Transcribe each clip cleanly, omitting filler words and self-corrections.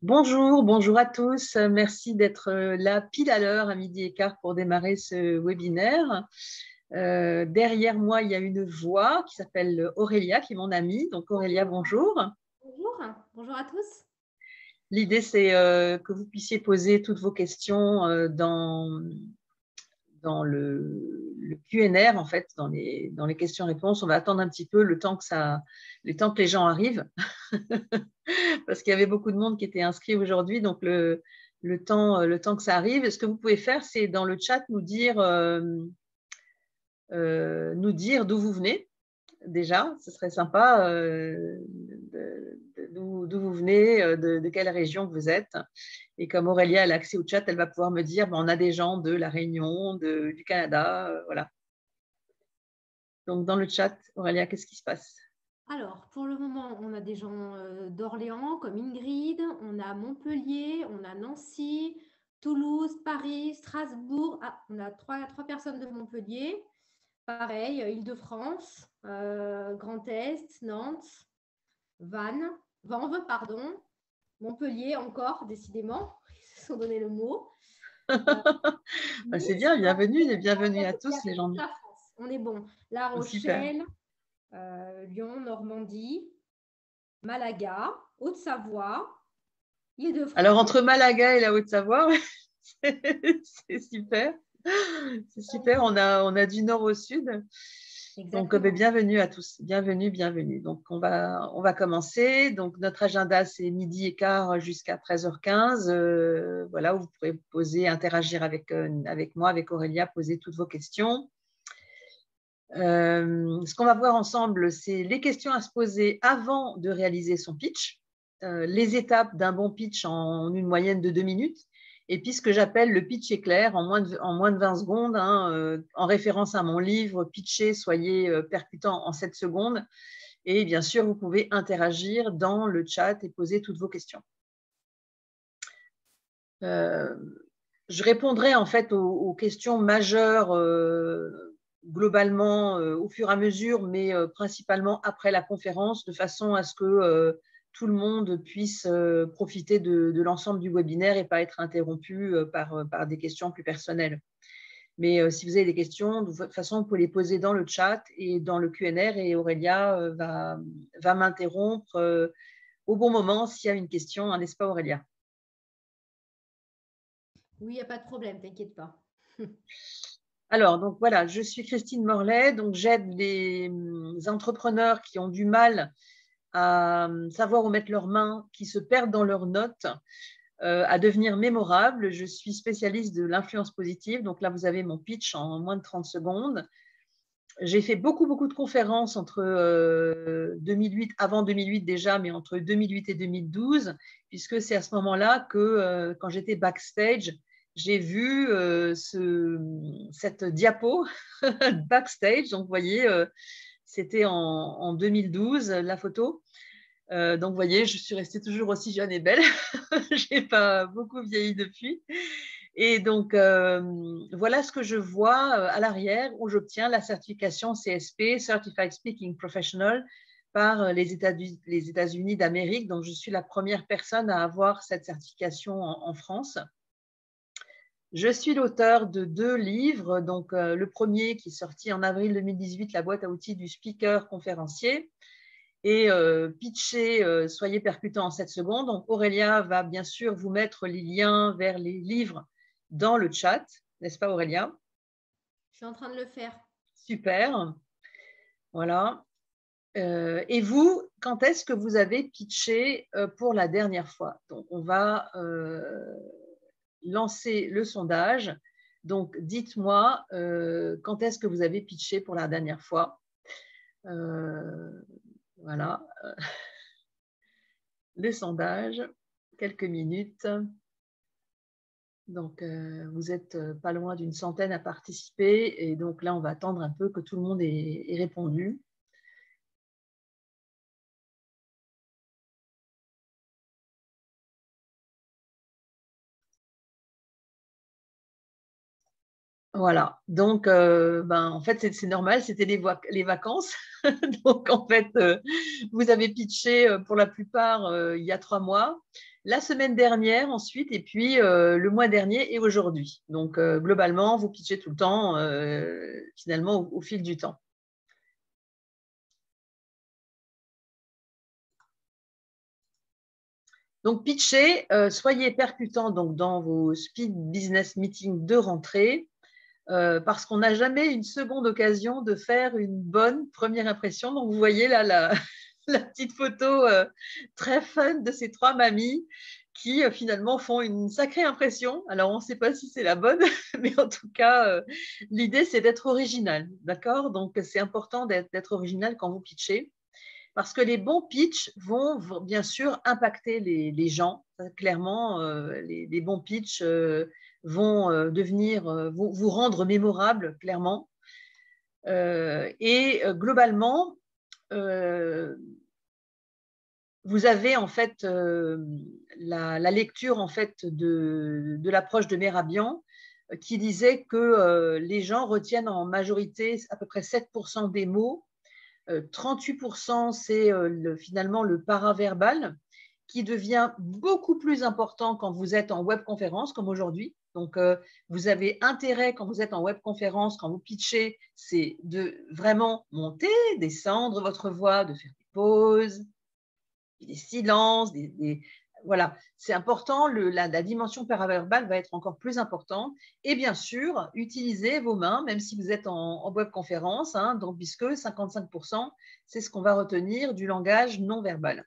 Bonjour, bonjour à tous. Merci d'être là pile à l'heure à 12h15 pour démarrer ce webinaire. Derrière moi, il y a une voix qui s'appelle Aurélia, qui est mon amie. Donc Aurélia, bonjour. Bonjour, bonjour à tous. L'idée, c'est que vous puissiez poser toutes vos questions dans le Q&A, en fait, dans les questions-réponses. On va attendre un petit peu le temps que les gens arrivent. Parce qu'il y avait beaucoup de monde qui était inscrit aujourd'hui, donc le temps que ça arrive. Ce que vous pouvez faire, c'est dans le chat nous dire d'où vous venez. Déjà, ce serait sympa d'où vous venez, de quelle région vous êtes. Et comme Aurélia a accès au chat, elle va pouvoir me dire on a des gens de La Réunion, du Canada, voilà. Donc dans le chat, Aurélia, qu'est-ce qui se passe? Alors, pour le moment, on a des gens d'Orléans comme Ingrid, on a Montpellier, on a Nancy, Toulouse, Paris, Strasbourg. Ah, on a trois personnes de Montpellier. Pareil, Île-de-France, Grand Est, Nantes, Vanves, pardon, Montpellier encore, décidément. Ils se sont donné le mot. C'est Nice, bien, bienvenue il y à a tous les gens. toute la France. On est bon. La Super. Rochelle, Lyon, Normandie, Malaga, Haute-Savoie, Alors, Île-de-France. entre Malaga et la Haute-Savoie, c'est super. C'est super. On a du nord au sud. Donc, Exactement. bienvenue à tous. Bienvenue, bienvenue. Donc, on va commencer. Donc, notre agenda, c'est 12h15 jusqu'à 13h15. Voilà, où vous pourrez interagir avec moi, avec Aurélia, poser toutes vos questions. Ce qu'on va voir ensemble, c'est les questions à se poser avant de réaliser son pitch, les étapes d'un bon pitch en une moyenne de 2 minutes, et puis ce que j'appelle le pitch éclair en moins de 20 secondes, en référence à mon livre « Pitcher, soyez percutant en 7 secondes ». Et bien sûr, vous pouvez interagir dans le chat et poser toutes vos questions. Je répondrai en fait aux questions majeures globalement au fur et à mesure, mais principalement après la conférence, de façon à ce que tout le monde puisse profiter de l'ensemble du webinaire et pas être interrompu par des questions plus personnelles. Mais si vous avez des questions, de toute façon, vous pouvez les poser dans le chat et dans le Q&A, et Aurélia va m'interrompre au bon moment s'il y a une question, n'est-ce pas Aurélia? Oui, il n'y a pas de problème, t'inquiète pas. Alors, donc voilà, je suis Christine Morlet, donc j'aide les entrepreneurs qui ont du mal à savoir où mettre leurs mains, qui se perdent dans leurs notes, à devenir mémorables. Je suis spécialiste de l'influence positive, donc là, vous avez mon pitch en moins de 30 secondes. J'ai fait beaucoup de conférences entre 2008, avant 2008 déjà, mais entre 2008 et 2012, puisque c'est à ce moment-là que, quand j'étais backstage, j'ai vu cette diapo backstage. Donc, vous voyez, c'était en 2012, la photo. Donc, vous voyez, je suis restée toujours aussi jeune et belle. Je n'ai pas beaucoup vieilli depuis. Et donc, voilà ce que je vois à l'arrière, où j'obtiens la certification CSP, Certified Speaking Professional, par les États-Unis d'Amérique. Donc, je suis la première personne à avoir cette certification en France. Je suis l'auteur de 2 livres. Donc, le premier qui est sorti en avril 2018, La boîte à outils du speaker conférencier, et pitcher, soyez percutant en 7 secondes. Donc, Aurélia va bien sûr vous mettre les liens vers les livres dans le chat, n'est-ce pas Aurélia? Je suis en train de le faire. Super. Voilà. Et vous, quand est-ce que vous avez pitché pour la dernière fois? Donc, on va lancer le sondage. Donc, dites-moi quand est-ce que vous avez pitché pour la dernière fois. Voilà. Le sondage, quelques minutes. Donc, vous êtes pas loin d'une centaine à participer. Et donc là, on va attendre un peu que tout le monde ait répondu. Voilà. Donc, en fait, c'est normal, c'était les vacances. Donc, en fait, vous avez pitché pour la plupart il y a 3 mois. la semaine dernière ensuite, et puis le mois dernier et aujourd'hui. Donc, globalement, vous pitchez tout le temps, finalement, au fil du temps. Donc, pitchez, soyez percutant donc, dans vos speed business meetings de rentrée, parce qu'on n'a jamais une seconde occasion de faire une bonne première impression. Donc, vous voyez là la petite photo très fun de ces 3 mamies qui finalement font une sacrée impression. Alors, on ne sait pas si c'est la bonne, mais en tout cas, l'idée, c'est d'être original. D'accord? Donc, c'est important d'être original quand vous pitchez, parce que les bons pitchs vont bien sûr impacter les gens. Clairement, les bons pitchs vont vont vous rendre mémorable, clairement. Et globalement, vous avez en fait la lecture en fait de l'approche de Mehrabian qui disait que les gens retiennent en majorité à peu près 7% des mots. 38%, c'est finalement le paraverbal qui devient beaucoup plus important quand vous êtes en webconférence comme aujourd'hui. Donc, vous avez intérêt quand vous êtes en webconférence, quand vous pitchez, c'est de vraiment monter, descendre votre voix, de faire des pauses, des silences, voilà, c'est important, la dimension paraverbale va être encore plus importante. Et bien sûr, utilisez vos mains, même si vous êtes en webconférence, hein, donc, puisque 55%, c'est ce qu'on va retenir du langage non verbal.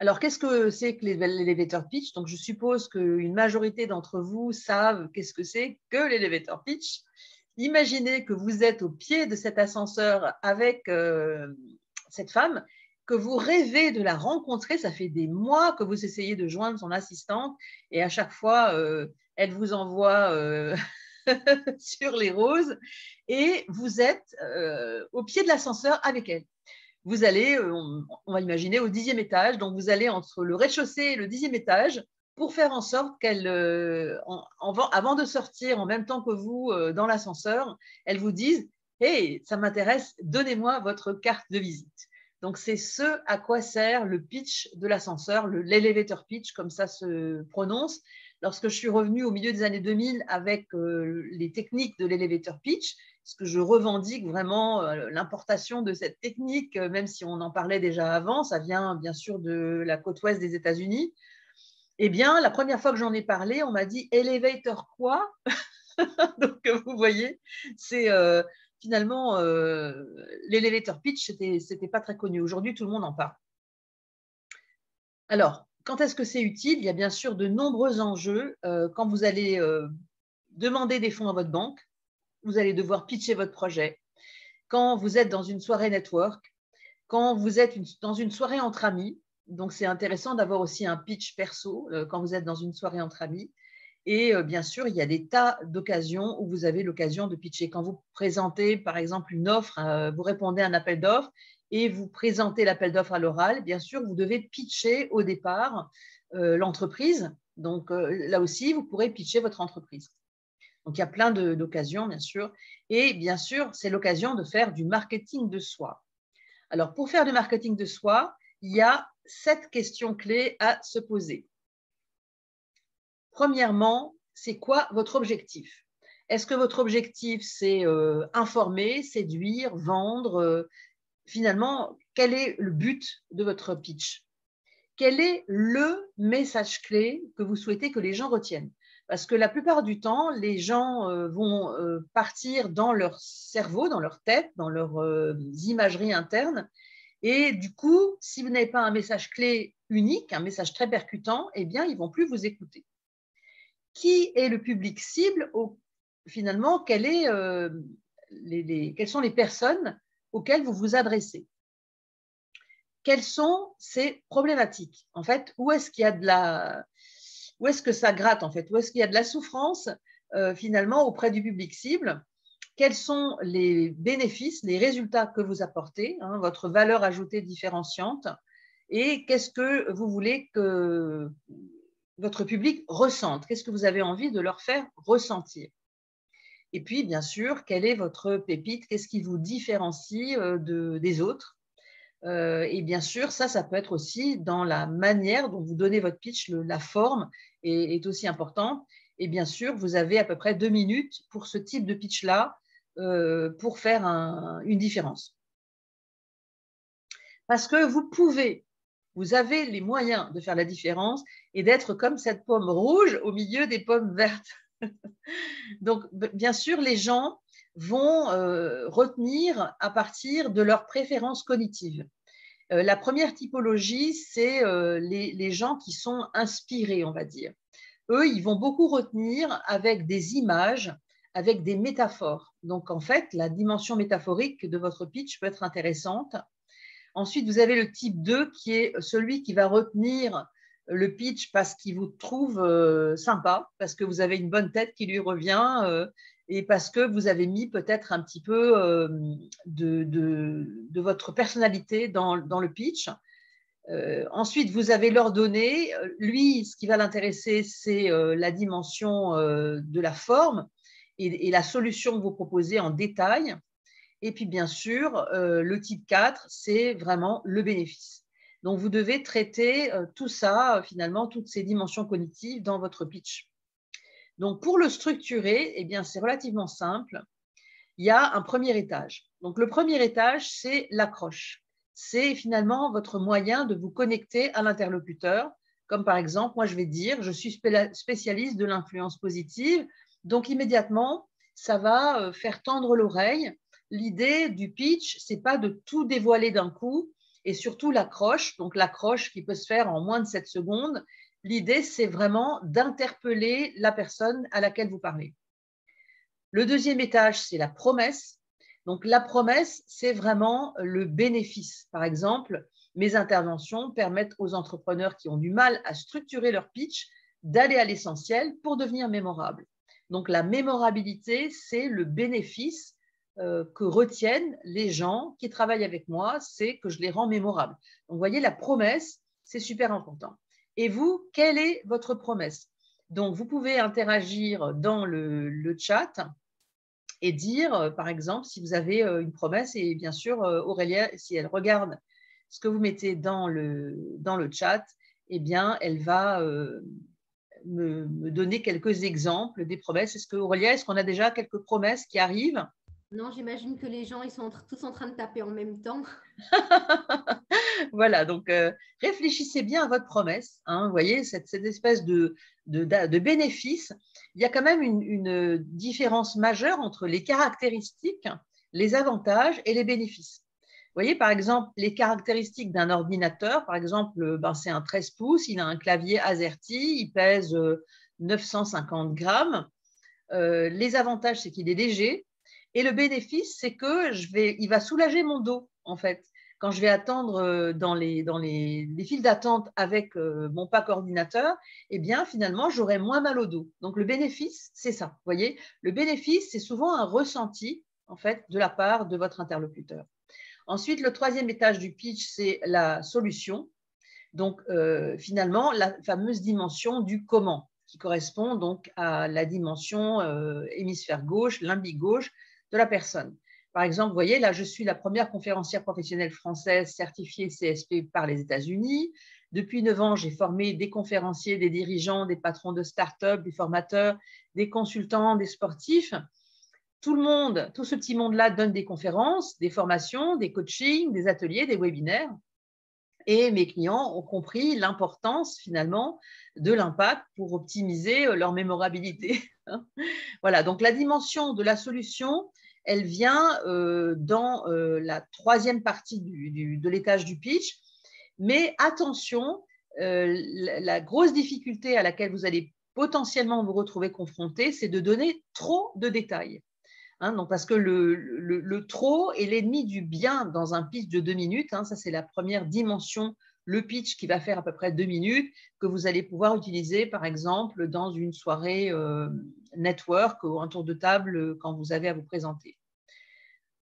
Alors, qu'est-ce que c'est que l'elevator pitch? Donc, je suppose qu'une majorité d'entre vous savent qu'est-ce que c'est que l'elevator pitch. Imaginez que vous êtes au pied de cet ascenseur avec cette femme, que vous rêvez de la rencontrer, ça fait des mois que vous essayez de joindre son assistante et à chaque fois, elle vous envoie sur les roses et vous êtes au pied de l'ascenseur avec elle. Vous allez, on va imaginer, au 10e étage, donc vous allez entre le rez-de-chaussée et le 10e étage pour faire en sorte qu'elle, avant de sortir en même temps que vous dans l'ascenseur, elle vous dise « Hey, ça m'intéresse, donnez-moi votre carte de visite ». Donc, c'est ce à quoi sert le pitch de l'ascenseur, l'elevator pitch, comme ça se prononce. Lorsque je suis revenue au milieu des années 2000 avec les techniques de l'elevator pitch, parce que je revendique vraiment l'importation de cette technique, même si on en parlait déjà avant, ça vient bien sûr de la côte ouest des États-Unis. Eh bien, la première fois que j'en ai parlé, on m'a dit « elevator quoi ?» Donc, vous voyez, c'est finalement, l'elevator pitch, c'était pas très connu. Aujourd'hui, tout le monde en parle. Alors, quand est-ce que c'est utile? Il y a bien sûr de nombreux enjeux. Quand vous allez demander des fonds à votre banque, vous allez devoir pitcher votre projet. Quand vous êtes dans une soirée network, quand vous êtes dans une soirée entre amis, donc c'est intéressant d'avoir aussi un pitch perso quand vous êtes dans une soirée entre amis. Et bien sûr, il y a des tas d'occasions où vous avez l'occasion de pitcher. Quand vous présentez, par exemple, une offre, vous répondez à un appel d'offres et vous présentez l'appel d'offres à l'oral, bien sûr, vous devez pitcher au départ l'entreprise. Donc, là aussi, vous pourrez pitcher votre entreprise. Donc, il y a plein d'occasions, bien sûr. Et bien sûr, c'est l'occasion de faire du marketing de soi. Alors, pour faire du marketing de soi, il y a 7 questions clés à se poser. Premièrement, c'est quoi votre objectif? Est-ce que votre objectif, c'est informer, séduire, vendre? Finalement, quel est le but de votre pitch? Quel est le message clé que vous souhaitez que les gens retiennent? Parce que la plupart du temps, les gens vont partir dans leur cerveau, dans leur tête, dans leurs imageries internes. Et du coup, si vous n'avez pas un message clé unique, un message très percutant, eh bien, ils ne vont plus vous écouter. Qui est le public cible? Finalement, quelles sont les personnes auxquelles vous vous adressez? Quelles sont ces problématiques? En fait, où est-ce que ça gratte en fait? Où est-ce qu'il y a de la souffrance finalement auprès du public cible? Quels sont les bénéfices, les résultats que vous apportez, hein, votre valeur ajoutée différenciante? Et qu'est-ce que vous voulez que votre public ressente? Qu'est-ce que vous avez envie de leur faire ressentir? Et puis, bien sûr, quelle est votre pépite? Qu'est-ce qui vous différencie des autres? Et bien sûr, ça peut être aussi dans la manière dont vous donnez votre pitch, la forme est aussi importante. Et bien sûr, vous avez à peu près 2 minutes pour ce type de pitch-là pour faire une différence. Parce que vous avez les moyens de faire la différence et d'être comme cette pomme rouge au milieu des pommes vertes. Donc, bien sûr, les gens vont retenir à partir de leurs préférences cognitives. La première typologie, c'est les gens qui sont inspirés, on va dire. Eux, ils vont beaucoup retenir avec des images, avec des métaphores. Donc, en fait, la dimension métaphorique de votre pitch peut être intéressante. Ensuite, vous avez le type 2 qui est celui qui va retenir le pitch parce qu'il vous trouve sympa, parce que vous avez une bonne tête qui lui revient et parce que vous avez mis peut-être un petit peu de votre personnalité dans le pitch. Ensuite, vous avez l'ordonné. Lui, ce qui va l'intéresser, c'est la dimension de la forme et la solution que vous proposez en détail. Et puis, bien sûr, le type 4, c'est vraiment le bénéfice. Donc, vous devez traiter tout ça, finalement, toutes ces dimensions cognitives dans votre pitch. Donc, pour le structurer, eh bien, c'est relativement simple. Il y a un premier étage. Donc, le premier étage, c'est l'accroche. C'est finalement votre moyen de vous connecter à l'interlocuteur. Comme par exemple, moi, je vais dire, je suis spécialiste de l'influence positive. Donc, immédiatement, ça va faire tendre l'oreille. L'idée du pitch, c'est pas de tout dévoiler d'un coup et surtout l'accroche. Donc, l'accroche qui peut se faire en moins de 7 secondes. L'idée, c'est vraiment d'interpeller la personne à laquelle vous parlez. Le deuxième étage, c'est la promesse. Donc, la promesse, c'est vraiment le bénéfice. Par exemple, mes interventions permettent aux entrepreneurs qui ont du mal à structurer leur pitch d'aller à l'essentiel pour devenir mémorables. Donc, la mémorabilité, c'est le bénéfice que retiennent les gens qui travaillent avec moi, c'est que je les rends mémorables. Donc, vous voyez, la promesse, c'est super important. Et vous, quelle est votre promesse ? Donc, vous pouvez interagir dans le chat et dire, par exemple, si vous avez une promesse, et bien sûr, Aurélia, si elle regarde ce que vous mettez dans le chat, eh bien, elle va me donner quelques exemples des promesses. Aurélia, est-ce qu'on a déjà quelques promesses qui arrivent ? Non, j'imagine que les gens, ils sont tous en train de taper en même temps. Voilà, donc réfléchissez bien à votre promesse. Hein, vous voyez, cette espèce de bénéfice. Il y a quand même une différence majeure entre les caractéristiques, les avantages et les bénéfices. Vous voyez, par exemple, les caractéristiques d'un ordinateur, par exemple, c'est un 13 pouces, il a un clavier AZERTY, il pèse 950 grammes. Les avantages, c'est qu'il est léger. Et le bénéfice, c'est que il va soulager mon dos, en fait. Quand je vais attendre dans les files d'attente avec mon pack ordinateur, eh bien, finalement, j'aurai moins mal au dos. Donc, le bénéfice, c'est ça. Vous voyez, le bénéfice, c'est souvent un ressenti, en fait, de la part de votre interlocuteur. Ensuite, le troisième étage du pitch, c'est la solution. Donc, finalement, la fameuse dimension du comment, qui correspond donc à la dimension hémisphère gauche, limbique gauche de la personne. Par exemple, vous voyez, là, je suis la première conférencière professionnelle française certifiée CSP par les États-Unis. Depuis 9 ans, j'ai formé des conférenciers, des dirigeants, des patrons de start-up, des formateurs, des consultants, des sportifs. Tout ce petit monde-là donne des conférences, des formations, des coachings, des ateliers, des webinaires. Et mes clients ont compris l'importance finalement de l'impact pour optimiser leur mémorabilité. Voilà, donc la dimension de la solution, elle vient dans la troisième partie de l'étage du pitch. Mais attention, la grosse difficulté à laquelle vous allez potentiellement vous retrouver confronté, c'est de donner trop de détails. Hein, donc parce que le trop est l'ennemi du bien dans un pitch de 2 minutes. Hein, ça, c'est la première dimension, le pitch qui va faire à peu près 2 minutes, que vous allez pouvoir utiliser, par exemple, dans une soirée network ou un tour de table quand vous avez à vous présenter.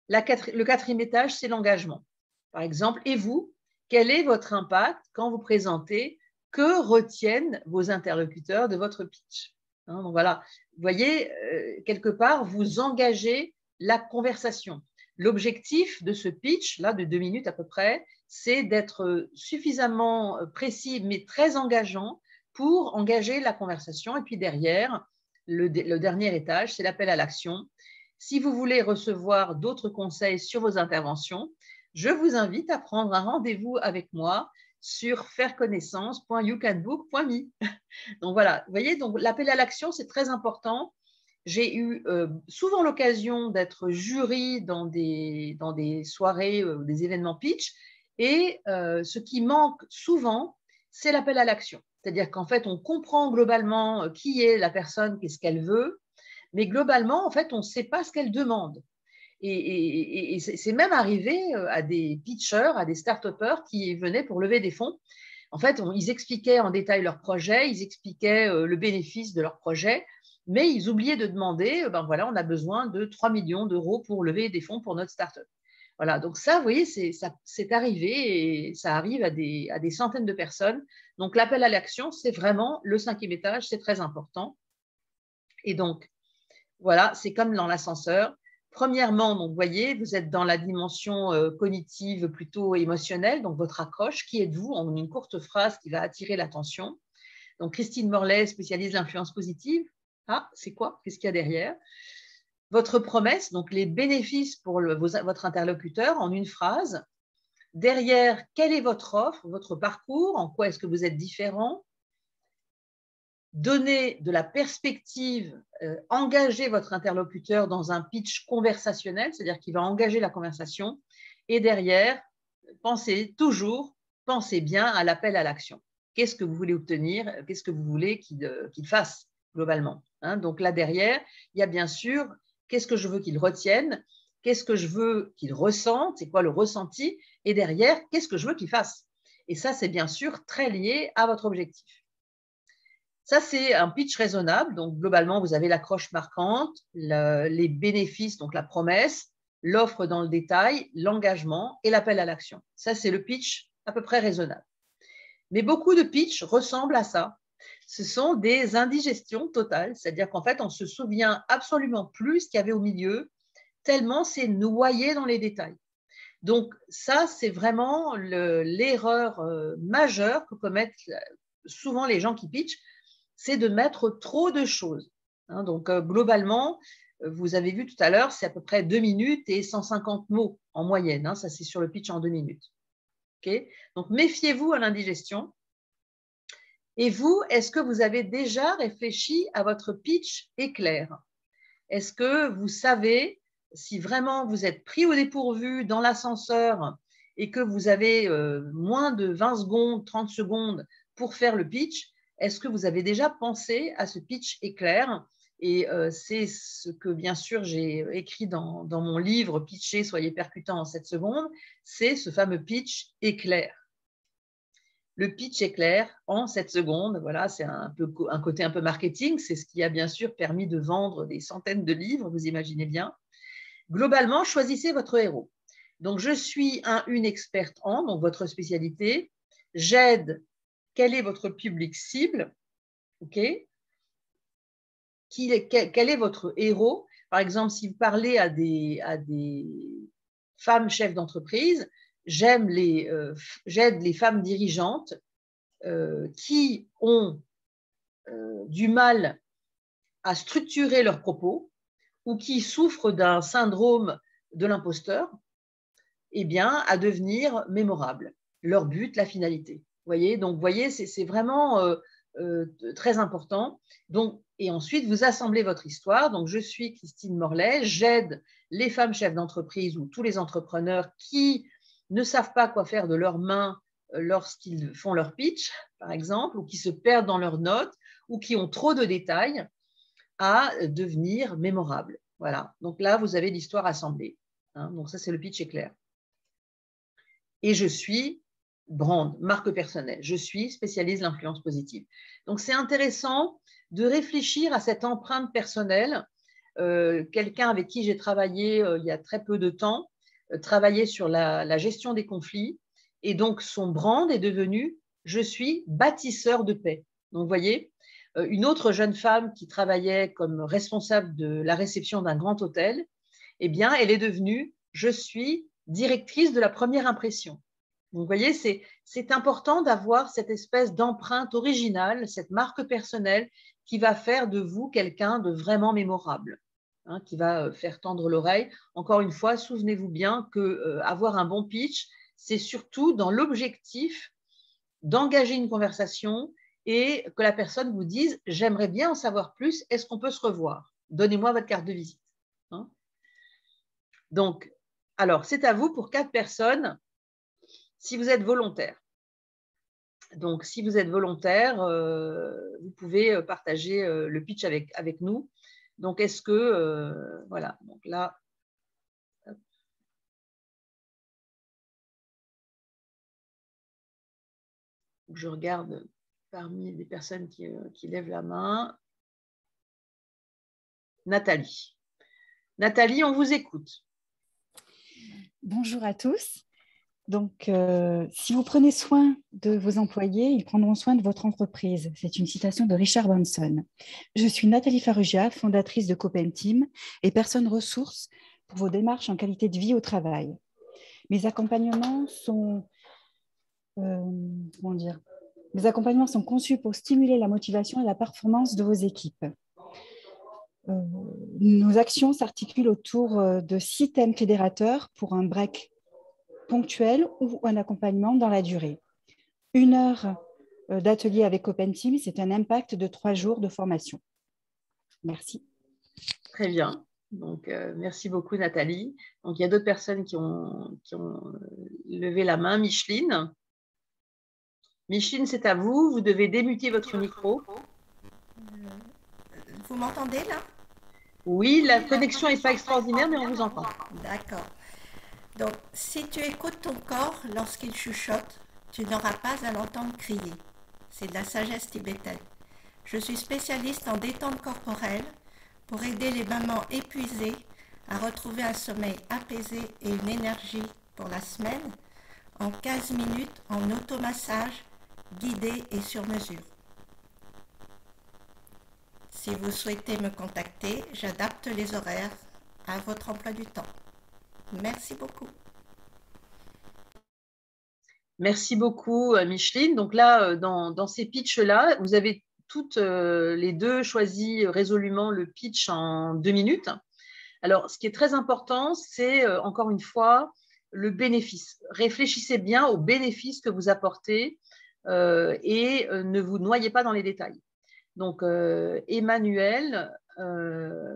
Le quatrième étage, c'est l'engagement. Par exemple, et vous, quel est votre impact quand vous présentez? Que retiennent vos interlocuteurs de votre pitch? Hein, donc voilà, vous voyez, quelque part, vous engagez la conversation. L'objectif de ce pitch, là, de 2 minutes à peu près, c'est d'être suffisamment précis, mais très engageant pour engager la conversation. Et puis derrière, le dernier étage, c'est l'appel à l'action. Si vous voulez recevoir d'autres conseils sur vos interventions, je vous invite à prendre un rendez-vous avec moi sur faireconnaissance.youcanbook.me. Donc voilà, vous voyez, donc l'appel à l'action, c'est très important. J'ai eu souvent l'occasion d'être jury dans des soirées, des événements pitch, et ce qui manque souvent, c'est l'appel à l'action. C'est-à-dire qu'en fait, on comprend globalement qui est la personne, qu'est-ce qu'elle veut, mais globalement, en fait, on ne sait pas ce qu'elle demande. Et c'est même arrivé à des pitchers, à des start-upers qui venaient pour lever des fonds. En fait, ils expliquaient en détail leur projet, ils expliquaient le bénéfice de leur projet, mais ils oubliaient de demander, ben voilà, on a besoin de 3 millions d'euros pour lever des fonds pour notre start-up. Voilà, donc ça, vous voyez, c'est arrivé et ça arrive à des centaines de personnes. Donc l'appel à l'action, c'est vraiment le 5e étage, c'est très important. Et donc, voilà, c'est comme dans l'ascenseur. Premièrement, donc, vous voyez, vous êtes dans la dimension cognitive plutôt émotionnelle, donc votre accroche. Qui êtes-vous? En une courte phrase qui va attirer l'attention. Donc, Christine Morlaix spécialise l'influence positive. Ah, c'est quoi? Qu'est-ce qu'il y a derrière? Votre promesse, donc les bénéfices pour votre interlocuteur en une phrase. Derrière, quelle est votre offre, votre parcours? En quoi est-ce que vous êtes différent? Donner de la perspective, engager votre interlocuteur dans un pitch conversationnel, c'est-à-dire qu'il va engager la conversation, et derrière, pensez bien à l'appel à l'action. Qu'est-ce que vous voulez obtenir? Qu'est-ce que vous voulez qu'il fasse globalement, hein? Donc là derrière, il y a bien sûr qu'est-ce que je veux qu'il retienne, qu'est-ce que je veux qu'il ressente, c'est quoi le ressenti, et derrière, qu'est-ce que je veux qu'il fasse? Et ça, c'est bien sûr très lié à votre objectif. Ça, c'est un pitch raisonnable. Donc, globalement, vous avez l'accroche marquante, les bénéfices, donc la promesse, l'offre dans le détail, l'engagement et l'appel à l'action. Ça, c'est le pitch à peu près raisonnable. Mais beaucoup de pitch ressemblent à ça. Ce sont des indigestions totales, c'est-à-dire qu'en fait, on se souvient absolument plus ce qu'il y avait au milieu, tellement c'est noyé dans les détails. Donc, ça, c'est vraiment l'erreur majeure que commettent souvent les gens qui pitchent, c'est de mettre trop de choses. Hein, donc, globalement, vous avez vu tout à l'heure, c'est à peu près 2 minutes et 150 mots en moyenne. Hein, ça, c'est sur le pitch en 2 minutes. Okay, donc, méfiez-vous à l'indigestion. Et vous, est-ce que vous avez déjà réfléchi à votre pitch éclair? Est-ce que vous savez si vraiment vous êtes pris au dépourvu dans l'ascenseur et que vous avez moins de 20 secondes, 30 secondes pour faire le pitch? Est-ce que vous avez déjà pensé à ce pitch éclair? Et c'est ce que, bien sûr, j'ai écrit dans mon livre « Pitcher, soyez percutant en 7 secondes », c'est ce fameux pitch éclair. Le pitch éclair en 7 secondes, voilà, c'est un côté un peu marketing, c'est ce qui a bien sûr permis de vendre des centaines de livres, vous imaginez bien. Globalement, choisissez votre héros. Donc, je suis une experte en, donc votre spécialité. J'aide, quel est votre public cible? OK. Quel est votre héros? Par exemple, si vous parlez à des femmes chefs d'entreprise, j'aide les femmes dirigeantes qui ont du mal à structurer leurs propos ou qui souffrent d'un syndrome de l'imposteur, eh bien, à devenir mémorables. Leur but, la finalité. Voyez, donc, voyez, c'est vraiment très important. Donc, et ensuite, vous assemblez votre histoire. Donc, je suis Christine Morlaix, j'aide les femmes chefs d'entreprise ou tous les entrepreneurs qui ne savent pas quoi faire de leurs mains lorsqu'ils font leur pitch, par exemple, ou qui se perdent dans leurs notes, ou qui ont trop de détails, à devenir mémorables. Voilà. Donc là, vous avez l'histoire assemblée. Hein. Donc ça, c'est le pitch éclair. Et je suis brand, marque personnelle. Je suis spécialiste de l'influence positive. Donc c'est intéressant de réfléchir à cette empreinte personnelle. Quelqu'un avec qui j'ai travaillé il y a très peu de temps travaillait sur la gestion des conflits. Et donc, son brand est devenu « Je suis bâtisseur de paix ». Donc, vous voyez, une autre jeune femme qui travaillait comme responsable de la réception d'un grand hôtel, eh bien, elle est devenue « Je suis directrice de la première impression ». Donc, vous voyez, c'est important d'avoir cette espèce d'empreinte originale, cette marque personnelle qui va faire de vous quelqu'un de vraiment mémorable, hein, qui va faire tendre l'oreille. Encore une fois, souvenez-vous bien qu'avoir un bon pitch, c'est surtout dans l'objectif d'engager une conversation et que la personne vous dise « j'aimerais bien en savoir plus, est-ce qu'on peut se revoir? Donnez-moi votre carte de visite. Hein » Donc, alors, c'est à vous pour 4 personnes si vous êtes volontaire. Donc, si vous êtes volontaire, vous pouvez partager le pitch avec nous. Donc, est-ce que, voilà, donc là, je regarde parmi les personnes qui lèvent la main. Nathalie. Nathalie, on vous écoute. Bonjour à tous. Donc, si vous prenez soin de vos employés, ils prendront soin de votre entreprise. C'est une citation de Richard Branson. Je suis Nathalie Farrugia, fondatrice de Copenteam et personne ressource pour vos démarches en qualité de vie au travail. Mes accompagnements sont, mes accompagnements sont conçus pour stimuler la motivation et la performance de vos équipes. Nos actions s'articulent autour de 6 thèmes fédérateurs pour un break ponctuel ou un accompagnement dans la durée. 1 heure d'atelier avec Copenteam, c'est un impact de 3 jours de formation. Merci. Très bien. Donc, merci beaucoup, Nathalie. Donc, il y a d'autres personnes qui ont levé la main. Micheline. Micheline, c'est à vous. Vous devez démuter votre micro. Vous m'entendez là? Oui, la connexion n'est pas extraordinaire, mais on vous entend. D'accord. Donc, si tu écoutes ton corps lorsqu'il chuchote, tu n'auras pas à l'entendre crier. C'est de la sagesse tibétaine. Je suis spécialiste en détente corporelle pour aider les mamans épuisées à retrouver un sommeil apaisé et une énergie pour la semaine en 15 minutes en automassage guidé et sur mesure. Si vous souhaitez me contacter, j'adapte les horaires à votre emploi du temps. Merci beaucoup. Merci beaucoup, Micheline. Donc là, dans ces pitchs-là, vous avez toutes les deux choisi résolument le pitch en 2 minutes. Alors, ce qui est très important, c'est encore une fois le bénéfice. Réfléchissez bien aux bénéfices que vous apportez et ne vous noyez pas dans les détails. Donc, Emmanuel,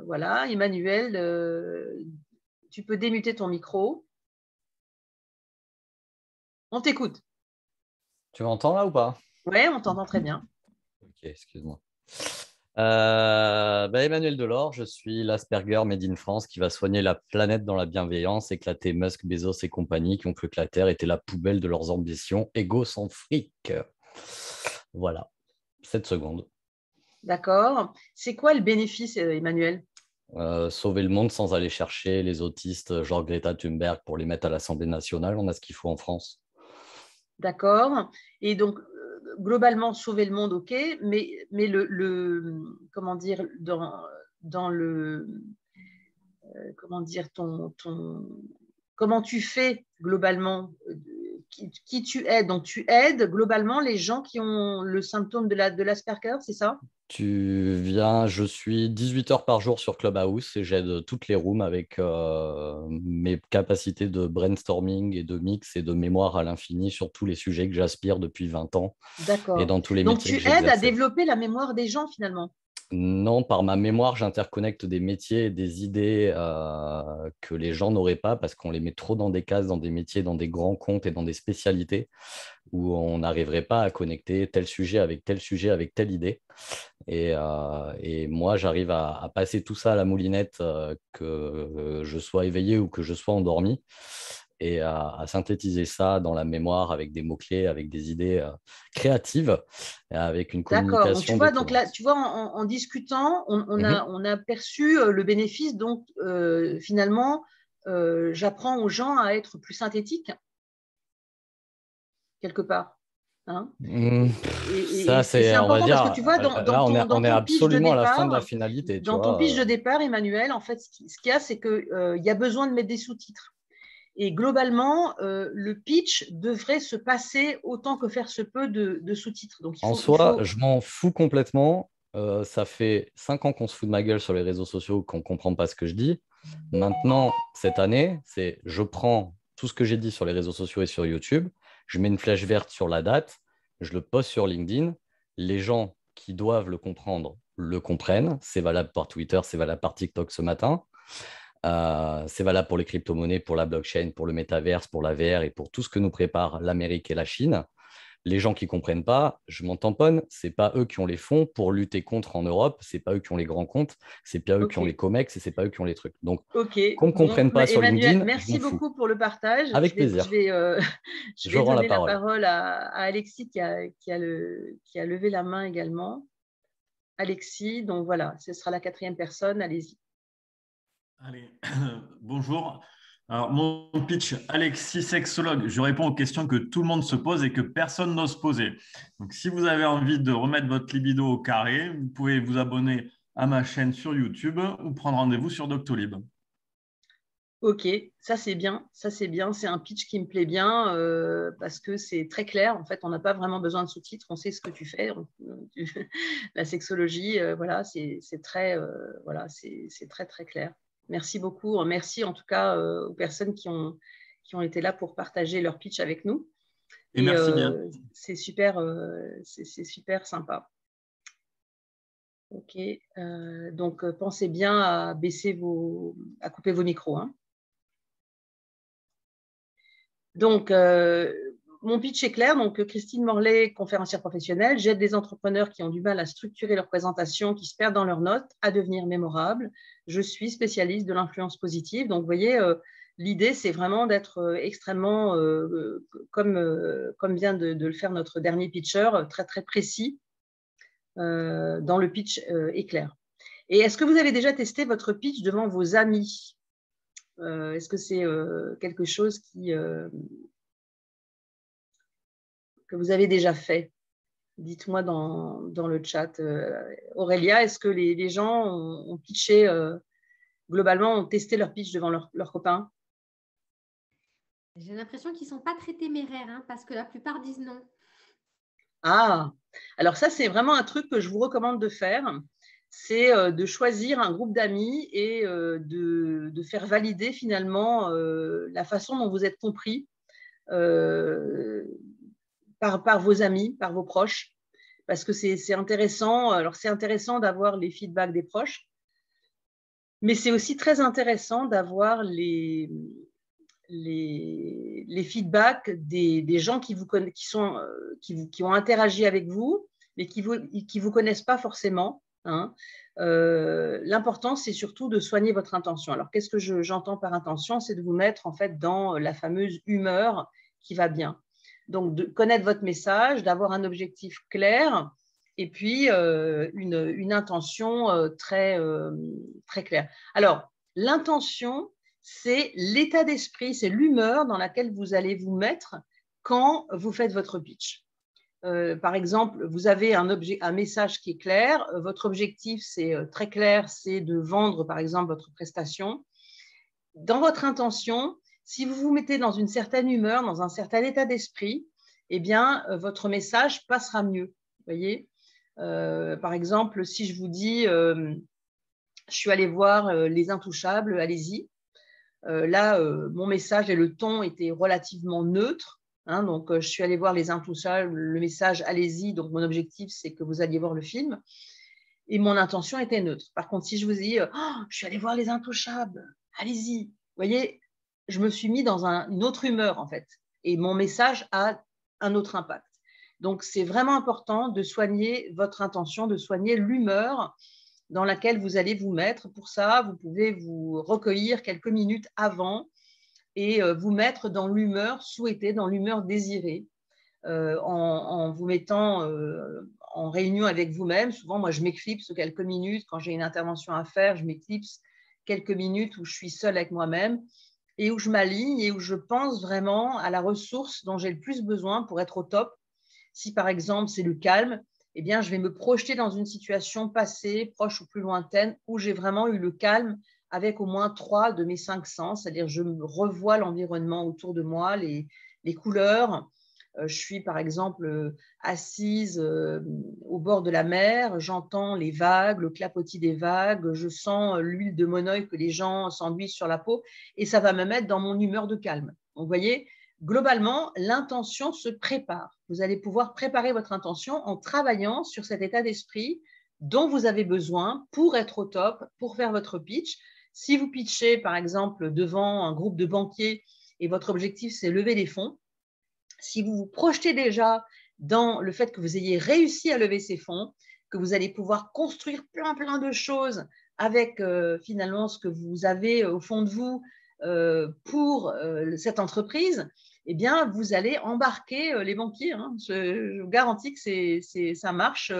voilà, Emmanuel, tu peux démuter ton micro. On t'écoute. Tu m'entends là ou pas? Oui, on t'entend très bien. Ok, excuse-moi. Emmanuel Delors, je suis l'Asperger Made in France qui va soigner la planète dans la bienveillance, éclater Musk, Bezos et compagnie qui ont cru que la Terre était la poubelle de leurs ambitions, égaux sans fric. Voilà, 7 secondes. D'accord. C'est quoi le bénéfice, Emmanuel? Sauver le monde sans aller chercher les autistes, genre Greta Thunberg, pour les mettre à l'Assemblée nationale. On a ce qu'il faut en France. D'accord. Et donc, globalement, sauver le monde, ok, mais comment dire, dans le, comment dire, comment tu fais globalement, qui tu aides? Donc, tu aides globalement les gens qui ont le symptôme de l'Asperger, c'est ça? Je suis 18 heures par jour sur Clubhouse et j'aide toutes les rooms avec mes capacités de brainstorming et de mix et de mémoire à l'infini sur tous les sujets que j'aspire depuis 20 ans. D'accord. Et dans tous les Donc, métiers que tu aides à j'exerce. développer la mémoire des gens finalement? Non, par ma mémoire, j'interconnecte des métiers et des idées que les gens n'auraient pas parce qu'on les met trop dans des cases, dans des métiers, dans des grands comptes et dans des spécialités où on n'arriverait pas à connecter tel sujet avec telle idée. Et moi, j'arrive à passer tout ça à la moulinette, que je sois éveillé ou que je sois endormi, et à synthétiser ça dans la mémoire avec des mots-clés, avec des idées créatives, et avec une communication. D'accord. Donc, tu vois, donc là, tu vois, en discutant, on a perçu le bénéfice. Donc, finalement, j'apprends aux gens à être plus synthétiques, quelque part. Hein, ça, c'est important on va dire, parce que tu vois, là, on est absolument à la fin de la finalité. Dans ton pitch de départ, Emmanuel, en fait, ce qu'il y a, c'est qu'il y a besoin de mettre des sous-titres. Et globalement, le pitch devrait se passer autant que faire se peut de sous-titres. Donc, En soi, je m'en fous complètement. Ça fait 5 ans qu'on se fout de ma gueule sur les réseaux sociaux, qu'on ne comprend pas ce que je dis. Maintenant, cette année, je prends tout ce que j'ai dit sur les réseaux sociaux et sur YouTube, je mets une flèche verte sur la date, je le poste sur LinkedIn. Les gens qui doivent le comprendre le comprennent. C'est valable par Twitter, c'est valable par TikTok ce matin. C'est valable pour les crypto-monnaies, pour la blockchain, pour le métaverse, pour la VR et pour tout ce que nous prépare l'Amérique et la Chine. Les gens qui ne comprennent pas, je m'en tamponne, ce n'est pas eux qui ont les fonds pour lutter contre en Europe, ce n'est pas eux qui ont les grands comptes, ce n'est pas eux qui ont les COMEX et ce n'est pas eux qui ont les trucs. Donc, qu'on ne comprenne pas sur Emmanuel, LinkedIn, merci beaucoup pour le partage. Avec plaisir. Je vais donner la parole à Alexis qui a levé la main également. Alexis, donc voilà, ce sera la 4e personne, allez-y. Allez, bonjour. Alors, mon pitch, Alexis, sexologue, je réponds aux questions que tout le monde se pose et que personne n'ose poser. Donc, si vous avez envie de remettre votre libido au carré, vous pouvez vous abonner à ma chaîne sur YouTube ou prendre rendez-vous sur Doctolib. Ok, ça c'est bien, c'est un pitch qui me plaît bien parce que c'est très clair. En fait, on n'a pas vraiment besoin de sous-titres, on sait ce que tu fais. La sexologie, voilà, c'est très, c'est très très clair. Merci beaucoup. Merci en tout cas aux personnes qui ont été là pour partager leur pitch avec nous. Et merci bien. C'est super sympa. Ok, donc pensez bien à à couper vos micros. Hein. Donc, mon pitch est clair. Donc, Christine Morlet, conférencière professionnelle, j'aide des entrepreneurs qui ont du mal à structurer leur présentation, qui se perdent dans leurs notes, à devenir mémorables. Je suis spécialiste de l'influence positive. Donc, vous voyez, l'idée, c'est vraiment d'être extrêmement, comme vient de le faire notre dernier pitcher, très, très précis dans le pitch éclair. Et est-ce que vous avez déjà testé votre pitch devant vos amis ? Est-ce que c'est quelque chose que vous avez déjà fait? Dites-moi dans le chat. Aurélia, est-ce que les gens ont pitché, globalement, ont testé leur pitch devant leurs copains? J'ai l'impression qu'ils ne sont pas très téméraires, hein, parce que la plupart disent non. Ah, alors ça, c'est vraiment un truc que je vous recommande de faire. C'est de choisir un groupe d'amis et de faire valider finalement la façon dont vous êtes compris par vos amis, par vos proches, parce que c'est intéressant. Alors, c'est intéressant d'avoir les feedbacks des proches, mais c'est aussi très intéressant d'avoir les feedbacks des gens qui ont interagi avec vous, mais qui vous connaissent pas forcément. Hein. L'important, c'est surtout de soigner votre intention. Alors, qu'est-ce que j'entends par intention? C'est de vous mettre en fait dans la fameuse humeur qui va bien. Donc, de connaître votre message, d'avoir un objectif clair et puis une intention très, très claire. Alors, l'intention, c'est l'état d'esprit, c'est l'humeur dans laquelle vous allez vous mettre quand vous faites votre pitch. Par exemple, vous avez un message qui est clair, votre objectif, c'est très clair, c'est de vendre, par exemple, votre prestation. Dans votre intention, si vous vous mettez dans une certaine humeur, dans un certain état d'esprit, eh bien, votre message passera mieux. Vous voyez, par exemple, si je vous dis, je suis allée voir Les Intouchables, allez-y. Là, mon message et le ton étaient relativement neutres. Hein, donc, je suis allée voir Les Intouchables, le message, allez-y. Donc, mon objectif, c'est que vous alliez voir le film. Et mon intention était neutre. Par contre, si je vous dis, je suis allée voir Les Intouchables, allez-y. Vous voyez, je me suis mis dans une autre humeur, en fait. Et mon message a un autre impact. Donc, c'est vraiment important de soigner votre intention, de soigner l'humeur dans laquelle vous allez vous mettre. Pour ça, vous pouvez vous recueillir quelques minutes avant et vous mettre dans l'humeur souhaitée, dans l'humeur désirée, en vous mettant en réunion avec vous-même. Souvent, moi, je m'éclipse quelques minutes. Quand j'ai une intervention à faire, je m'éclipse quelques minutes où je suis seule avec moi-même et où je m'aligne et où je pense vraiment à la ressource dont j'ai le plus besoin pour être au top. Si, par exemple, c'est le calme, eh bien, je vais me projeter dans une situation passée, proche ou plus lointaine, où j'ai vraiment eu le calme avec au moins 3 de mes 5 sens, c'est-à-dire je revois l'environnement autour de moi, les couleurs. Je suis par exemple assise au bord de la mer, j'entends les vagues, le clapotis des vagues, je sens l'huile de monoeil que les gens s'enduisent sur la peau et ça va me mettre dans mon humeur de calme. Donc, vous voyez, globalement, l'intention se prépare. Vous allez pouvoir préparer votre intention en travaillant sur cet état d'esprit dont vous avez besoin pour être au top, pour faire votre pitch. Si vous pitchez, par exemple, devant un groupe de banquiers et votre objectif, c'est lever des fonds, si vous vous projetez déjà dans le fait que vous ayez réussi à lever ces fonds, que vous allez pouvoir construire plein de choses avec finalement ce que vous avez au fond de vous pour cette entreprise, eh bien, vous allez embarquer les banquiers. Hein. Je vous garantis que ça marche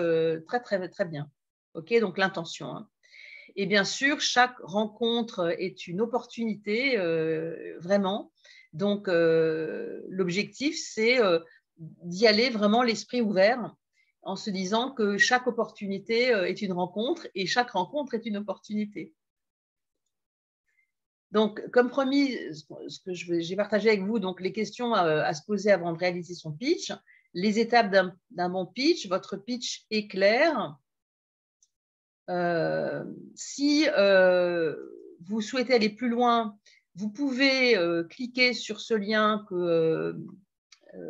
très bien. OK, donc l'intention. Hein. Et bien sûr, chaque rencontre est une opportunité, vraiment. Donc, l'objectif, c'est d'y aller vraiment l'esprit ouvert en se disant que chaque opportunité est une rencontre et chaque rencontre est une opportunité. Donc, comme promis, ce que j'ai partagé avec vous, donc les questions à se poser avant de réaliser son pitch, les étapes d'un bon pitch, votre pitch est clair. Si vous souhaitez aller plus loin, vous pouvez cliquer sur ce lien que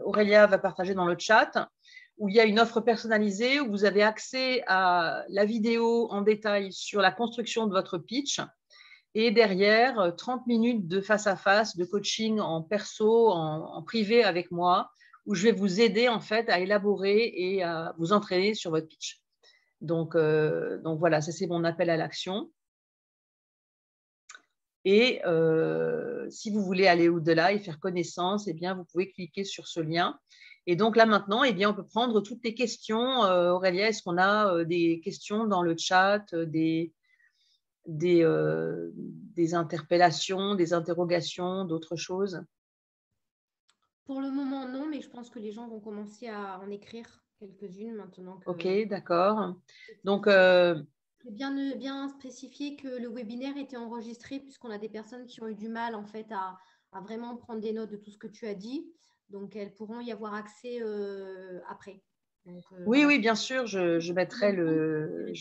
Aurélia va partager dans le chat, où il y a une offre personnalisée, où vous avez accès à la vidéo en détail sur la construction de votre pitch, et derrière, 30 minutes de face-à-face, de coaching en perso, en privé avec moi, où je vais vous aider en fait à élaborer et à vous entraîner sur votre pitch. Donc voilà, ça c'est mon appel à l'action. Et si vous voulez aller au-delà et faire connaissance, eh bien, vous pouvez cliquer sur ce lien. Et donc là maintenant, eh bien, on peut prendre toutes les questions. Aurélia, est-ce qu'on a des questions dans le chat, des interpellations, des interrogations, d'autres choses? Pour le moment, non, mais je pense que les gens vont commencer à en écrire quelques-unes maintenant. Ok, d'accord. Donc, j'ai bien spécifié que le webinaire était enregistré puisqu'on a des personnes qui ont eu du mal en fait à vraiment prendre des notes de tout ce que tu as dit. Donc, elles pourront y avoir accès après. Donc, oui, bien sûr, je mettrai le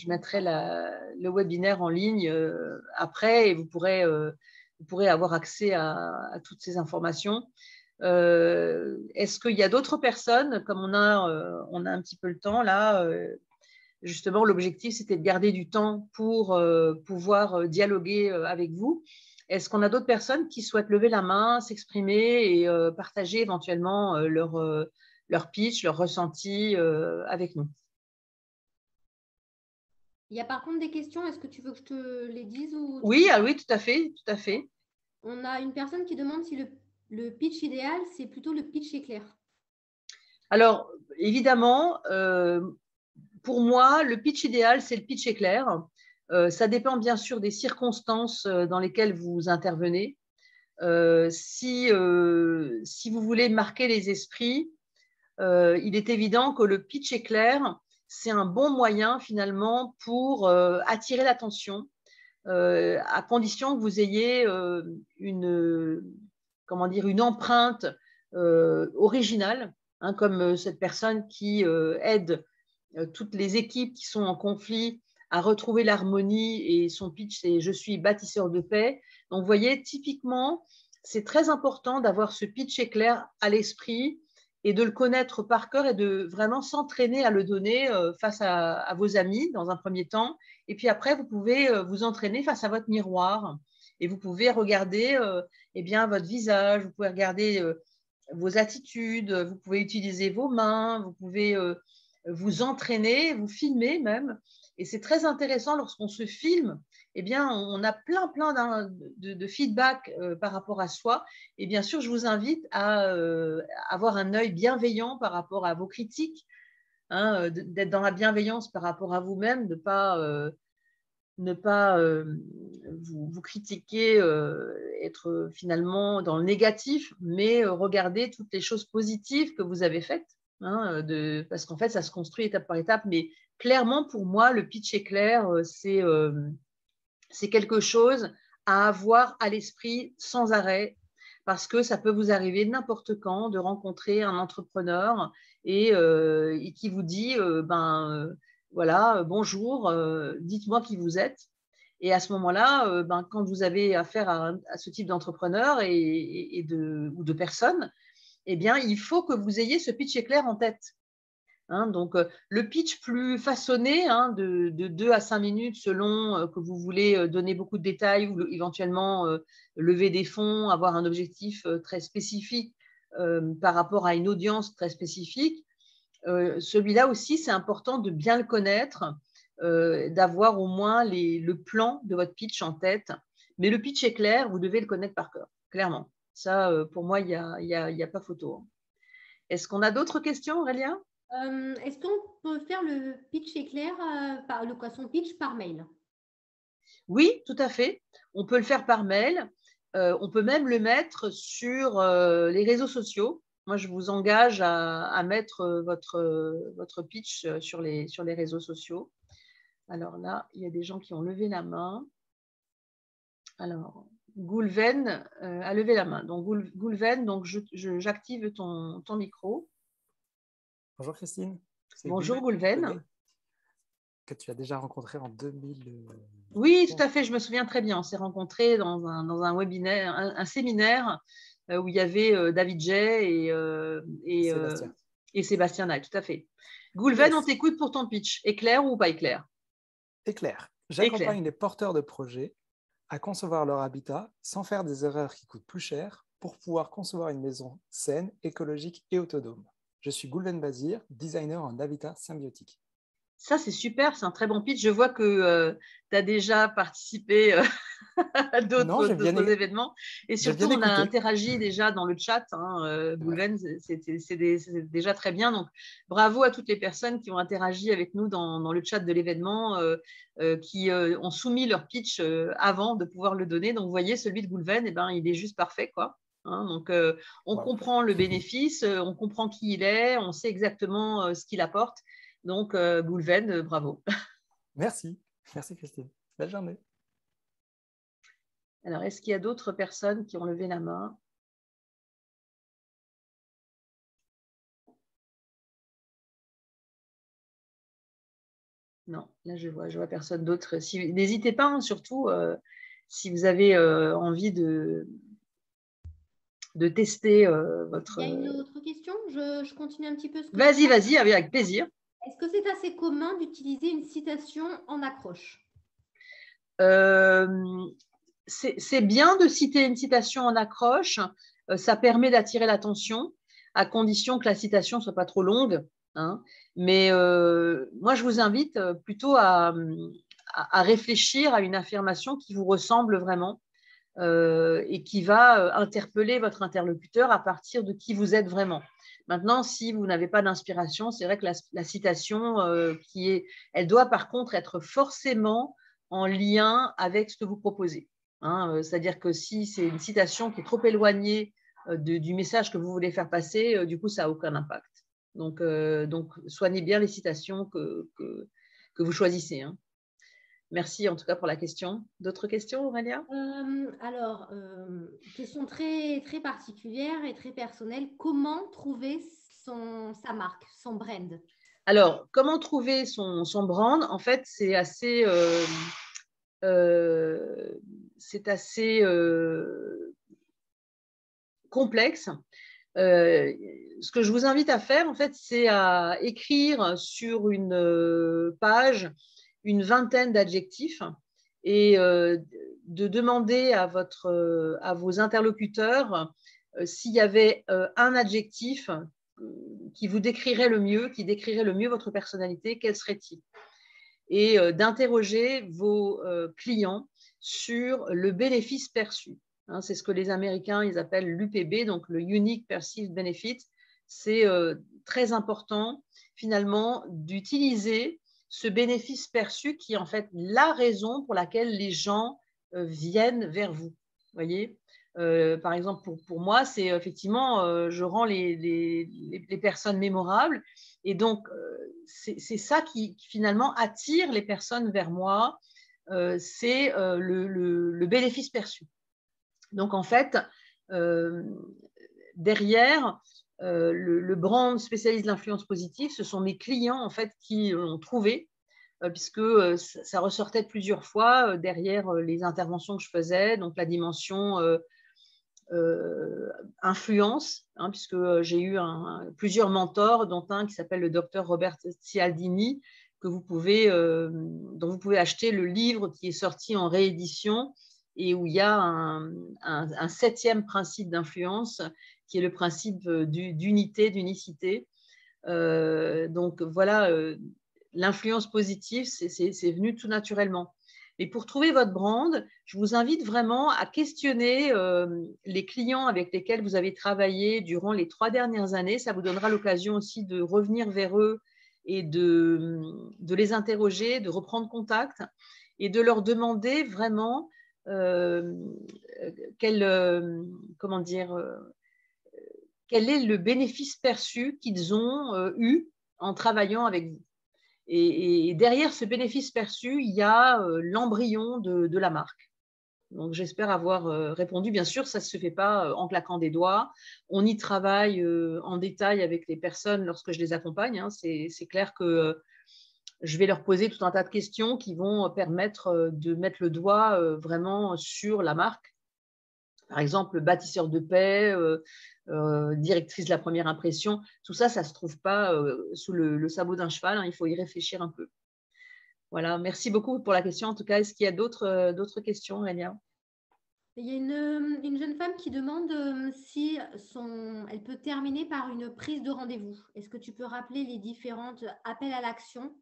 webinaire en ligne après et vous pourrez avoir accès à toutes ces informations. Est-ce qu'il y a d'autres personnes, comme on a un petit peu le temps là, justement l'objectif c'était de garder du temps pour pouvoir dialoguer avec vous. Est-ce qu'on a d'autres personnes qui souhaitent lever la main, s'exprimer et partager éventuellement leur pitch, leur ressenti avec nous? Il y a par contre des questions, est-ce que tu veux que je te les dise ou... Oui, oui, tout à fait. On a une personne qui demande si le pitch idéal, c'est plutôt le pitch éclair. Alors, évidemment, pour moi, le pitch idéal, c'est le pitch éclair. Ça dépend bien sûr des circonstances dans lesquelles vous intervenez. Si vous voulez marquer les esprits, il est évident que le pitch éclair, c'est un bon moyen finalement pour attirer l'attention, à condition que vous ayez une empreinte originale, hein, comme cette personne qui aide toutes les équipes qui sont en conflit à retrouver l'harmonie, et son pitch c'est « Je suis bâtisseur de paix ». Donc, vous voyez, typiquement, c'est très important d'avoir ce pitch éclair à l'esprit et de le connaître par cœur et de vraiment s'entraîner à le donner face à vos amis dans un premier temps. Et puis après, vous pouvez vous entraîner face à votre miroir et vous pouvez regarder eh bien, votre visage, vous pouvez regarder vos attitudes, vous pouvez utiliser vos mains, vous pouvez vous entraîner, vous filmer même. Et c'est très intéressant lorsqu'on se filme, eh bien, on a plein de feedback par rapport à soi. Et bien sûr, je vous invite à avoir un œil bienveillant par rapport à vos critiques, hein, d'être dans la bienveillance par rapport à vous-même, de ne pas vous critiquer, être finalement dans le négatif, mais regarder toutes les choses positives que vous avez faites. Hein, parce qu'en fait, ça se construit étape par étape. Mais clairement, pour moi, le pitch éclair, c'est quelque chose à avoir à l'esprit sans arrêt, parce que ça peut vous arriver n'importe quand de rencontrer un entrepreneur et qui vous dit voilà, bonjour, dites-moi qui vous êtes. Et à ce moment-là, quand vous avez affaire à ce type d'entrepreneur ou de personnes, eh bien, il faut que vous ayez ce pitch éclair en tête. Donc, le pitch plus façonné, de 2 à 5 minutes selon que vous voulez donner beaucoup de détails ou éventuellement lever des fonds, avoir un objectif très spécifique par rapport à une audience très spécifique. Celui-là aussi, c'est important de bien le connaître, d'avoir au moins le plan de votre pitch en tête. Mais le pitch est clair, vous devez le connaître par cœur, clairement. Ça, pour moi, il n'y a pas photo. Est-ce qu'on a d'autres questions, Aurélien ? Est-ce qu'on peut faire le pitch éclair, son pitch par mail? Oui, tout à fait. On peut le faire par mail. On peut même le mettre sur les réseaux sociaux. Moi, je vous engage à mettre votre pitch sur les réseaux sociaux. Alors là, il y a des gens qui ont levé la main. Alors, Goulven a levé la main. Donc, Goulven, donc j'active ton micro. Bonjour Christine. Bonjour Goulven. Que tu as déjà rencontré en 2000. Oui, tout à fait, je me souviens très bien. On s'est rencontrés dans un webinaire, un séminaire où il y avait David Jay et Sébastien Nay, tout à fait. Goulven, on t'écoute pour ton pitch. Éclair ou pas éclair? Éclair. J'accompagne les porteurs de projets à concevoir leur habitat sans faire des erreurs qui coûtent plus cher pour pouvoir concevoir une maison saine, écologique et autonome. Je suis Goulven Bazir, designer en habitat symbiotique. Ça, c'est super, c'est un très bon pitch. Je vois que tu as déjà participé à d'autres événements. Et surtout, on a interagi déjà dans le chat. Goulven, c'est déjà très bien. Donc, bravo à toutes les personnes qui ont interagi avec nous dans le chat de l'événement, qui ont soumis leur pitch avant de pouvoir le donner. Donc, vous voyez, celui de Goulven, il est juste parfait, quoi. Donc, on comprend le bénéfice, on comprend qui il est, on sait exactement ce qu'il apporte. Donc, Goulven, bravo. Merci. Merci Christine. Belle journée. Alors, est-ce qu'il y a d'autres personnes qui ont levé la main? Non, là, je vois personne d'autre. N'hésitez pas, surtout, si vous avez envie de tester votre… Il y a une autre question, je continue un petit peu. Vas-y, avec plaisir. Est-ce que c'est assez commun d'utiliser une citation en accroche? C'est bien de citer une citation en accroche. Ça permet d'attirer l'attention, à condition que la citation ne soit pas trop longue. Mais moi, je vous invite plutôt à réfléchir à une affirmation qui vous ressemble vraiment et qui va interpeller votre interlocuteur à partir de qui vous êtes vraiment. Maintenant, si vous n'avez pas d'inspiration, c'est vrai que la citation, elle doit par contre être forcément en lien avec ce que vous proposez. C'est-à-dire que si c'est une citation qui est trop éloignée du message que vous voulez faire passer, du coup, ça n'a aucun impact. Donc, soignez bien les citations que vous choisissez. Merci en tout cas pour la question. D'autres questions, Aurélia? Question très, très particulière et très personnelle. Comment trouver sa marque, son brand? Alors, comment trouver son brand? En fait, c'est assez complexe. Ce que je vous invite à faire, en fait, c'est à écrire sur une page une vingtaine d'adjectifs et de demander à vos interlocuteurs s'il y avait un adjectif qui vous décrirait le mieux, qui décrirait le mieux votre personnalité, quel serait-il? Et d'interroger vos clients sur le bénéfice perçu. C'est ce que les Américains ils appellent l'UPB, donc le Unique Perceived Benefit. C'est très important finalement d'utiliser ce bénéfice perçu qui est en fait la raison pour laquelle les gens viennent vers vous. Voyez, par exemple, pour moi, c'est effectivement, je rends les personnes mémorables et donc c'est ça qui finalement attire les personnes vers moi. c'est le bénéfice perçu. Donc, en fait, derrière, le brand spécialiste de l'influence positive, ce sont mes clients en fait, qui l'ont trouvé, puisque ça ressortait plusieurs fois derrière les interventions que je faisais, donc la dimension influence, hein, puisque j'ai eu plusieurs mentors, dont un qui s'appelle le docteur Robert Cialdini, dont vous pouvez acheter le livre qui est sorti en réédition et où il y a un 7e principe d'influence qui est le principe d'unité, d'unicité. Donc voilà, l'influence positive, c'est venu tout naturellement. Et pour trouver votre brand, je vous invite vraiment à questionner les clients avec lesquels vous avez travaillé durant les 3 dernières années. Ça vous donnera l'occasion aussi de revenir vers eux et de les interroger, de reprendre contact et de leur demander vraiment quel est le bénéfice perçu qu'ils ont eu en travaillant avec vous. Et derrière ce bénéfice perçu, il y a l'embryon de la marque. Donc, j'espère avoir répondu. Bien sûr, ça ne se fait pas en claquant des doigts. On y travaille en détail avec les personnes lorsque je les accompagne. Hein. C'est clair que je vais leur poser tout un tas de questions qui vont permettre de mettre le doigt vraiment sur la marque. Par exemple, bâtisseur de paix, directrice de la première impression, tout ça, ça ne se trouve pas sous le sabot d'un cheval, hein, il faut y réfléchir un peu. Voilà, merci beaucoup pour la question. En tout cas, est-ce qu'il y a d'autres questions, Aurélia? Il y a une jeune femme qui demande si elle peut terminer par une prise de rendez-vous. Est-ce que tu peux rappeler les différents appels à l'action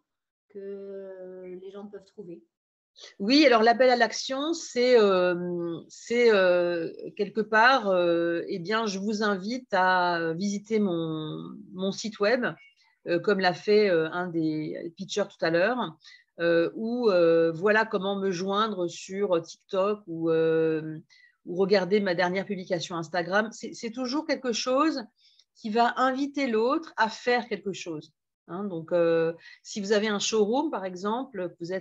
que les gens peuvent trouver? Oui, alors l'appel à l'action, c'est quelque part, eh bien, je vous invite à visiter mon site web, comme l'a fait un des pitchers tout à l'heure, où voilà comment me joindre sur TikTok ou regarder ma dernière publication Instagram. C'est toujours quelque chose qui va inviter l'autre à faire quelque chose. Hein, donc, si vous avez un showroom, par exemple, vous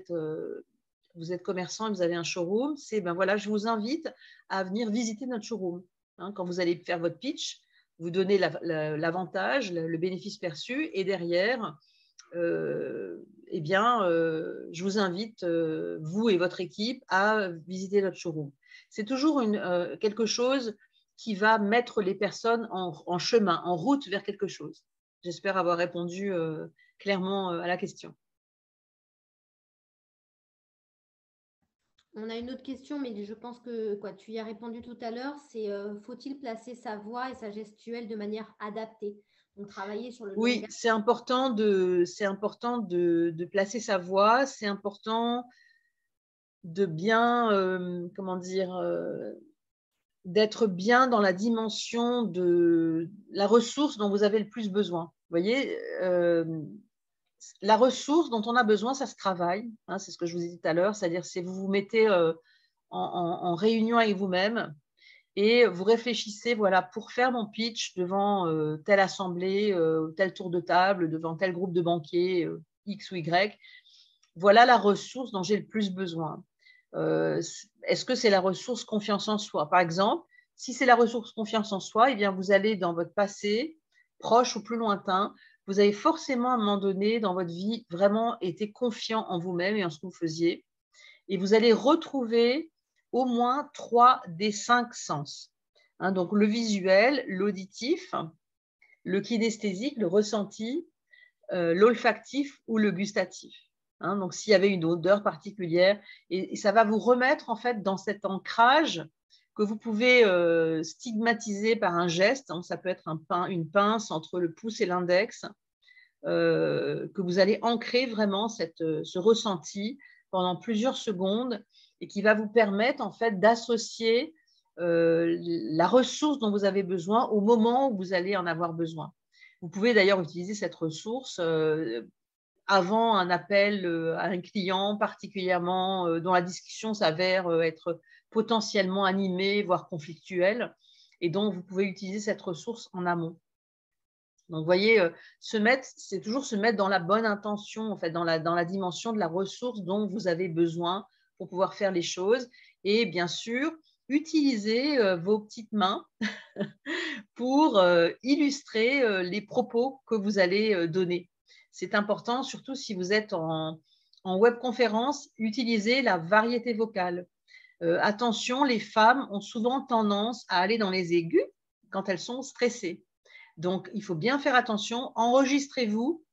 êtes commerçant et vous avez un showroom, ben voilà, je vous invite à venir visiter notre showroom. Hein, quand vous allez faire votre pitch, vous donnez l'avantage, le bénéfice perçu, et derrière, eh bien, je vous invite, vous et votre équipe, à visiter notre showroom. C'est toujours quelque chose qui va mettre les personnes en chemin, en route vers quelque chose. J'espère avoir répondu clairement à la question. On a une autre question, mais je pense que tu y as répondu tout à l'heure. C'est faut-il placer sa voix et sa gestuelle de manière adaptée? Donc, travailler sur le Oui, langage. c'est important de placer sa voix. C'est important de bien, d'être bien dans la dimension de la ressource dont vous avez le plus besoin. Vous voyez, la ressource dont on a besoin, ça se travaille. Hein, c'est ce que je vous ai dit tout à l'heure. C'est-à-dire, c'est vous vous mettez en réunion avec vous-même et vous réfléchissez, voilà, pour faire mon pitch devant telle assemblée, tel tour de table, devant tel groupe de banquiers, X ou Y, voilà la ressource dont j'ai le plus besoin. Est-ce que c'est la ressource confiance en soi? Par exemple, si c'est la ressource confiance en soi, eh bien, vous allez dans votre passé, proche ou plus lointain, vous avez forcément à un moment donné dans votre vie vraiment été confiant en vous-même et en ce que vous faisiez. Et vous allez retrouver au moins 3 des 5 sens. Hein, donc, le visuel, l'auditif, le kinesthésique, le ressenti, l'olfactif ou le gustatif. Hein, donc, s'il y avait une odeur particulière, et ça va vous remettre en fait dans cet ancrage que vous pouvez stigmatiser par un geste. Hein, ça peut être une pince entre le pouce et l'index, que vous allez ancrer vraiment ce ressenti pendant plusieurs secondes et qui va vous permettre en fait d'associer la ressource dont vous avez besoin au moment où vous allez en avoir besoin. Vous pouvez d'ailleurs utiliser cette ressource avant un appel à un client particulièrement dont la discussion s'avère être potentiellement animée, voire conflictuelle, et donc vous pouvez utiliser cette ressource en amont. Donc, vous voyez, c'est toujours se mettre dans la bonne intention, en fait, dans la dimension de la ressource dont vous avez besoin pour pouvoir faire les choses. Et bien sûr, utilisez vos petites mains pour illustrer les propos que vous allez donner. C'est important, surtout si vous êtes en webconférence, utilisez la variété vocale. Attention, les femmes ont souvent tendance à aller dans les aigus quand elles sont stressées. Donc, il faut bien faire attention. Enregistrez-vous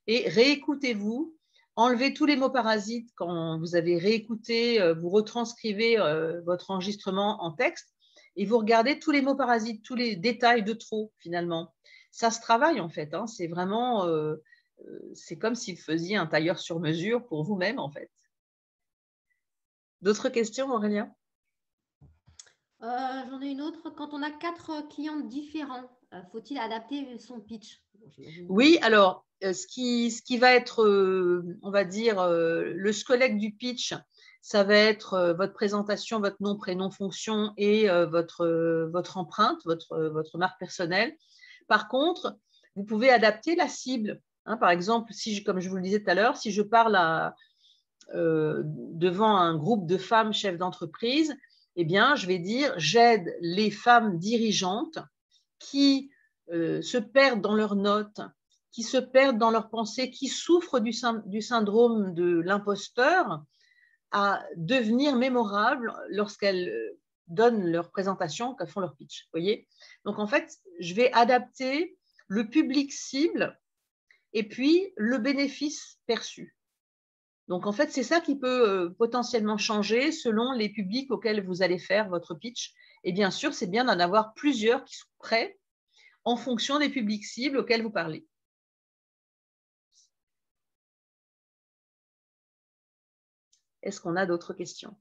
et réécoutez-vous. Enlevez tous les mots parasites quand vous avez réécouté, vous retranscrivez votre enregistrement en texte et vous regardez tous les mots parasites, tous les détails de trop finalement. Ça se travaille en fait. Hein. C'est vraiment, c'est comme si vous faisiez un tailleur sur mesure pour vous-même en fait. D'autres questions, Aurélien? J'en ai une autre. Quand on a 4 clients différents, faut-il adapter son pitch? Oui, alors, ce qui va être, on va dire, le squelette du pitch, ça va être votre présentation, votre nom, prénom, fonction et votre empreinte, votre marque personnelle. Par contre, vous pouvez adapter la cible. Hein, par exemple, comme je vous le disais tout à l'heure, si je parle devant un groupe de femmes chefs d'entreprise, eh bien, je vais dire « J'aide les femmes dirigeantes qui se perdent dans leurs notes, qui se perdent dans leurs pensées, qui souffrent du syndrome de l'imposteur à devenir mémorables lorsqu'elles donnent leur présentation, qu'elles font leur pitch. » Vous voyez ? Donc, en fait, je vais adapter le public cible et puis le bénéfice perçu. Donc, en fait, c'est ça qui peut potentiellement changer selon les publics auxquels vous allez faire votre pitch. Et bien sûr, c'est bien d'en avoir plusieurs qui sont prêts en fonction des publics cibles auxquels vous parlez. Est-ce qu'on a d'autres questions?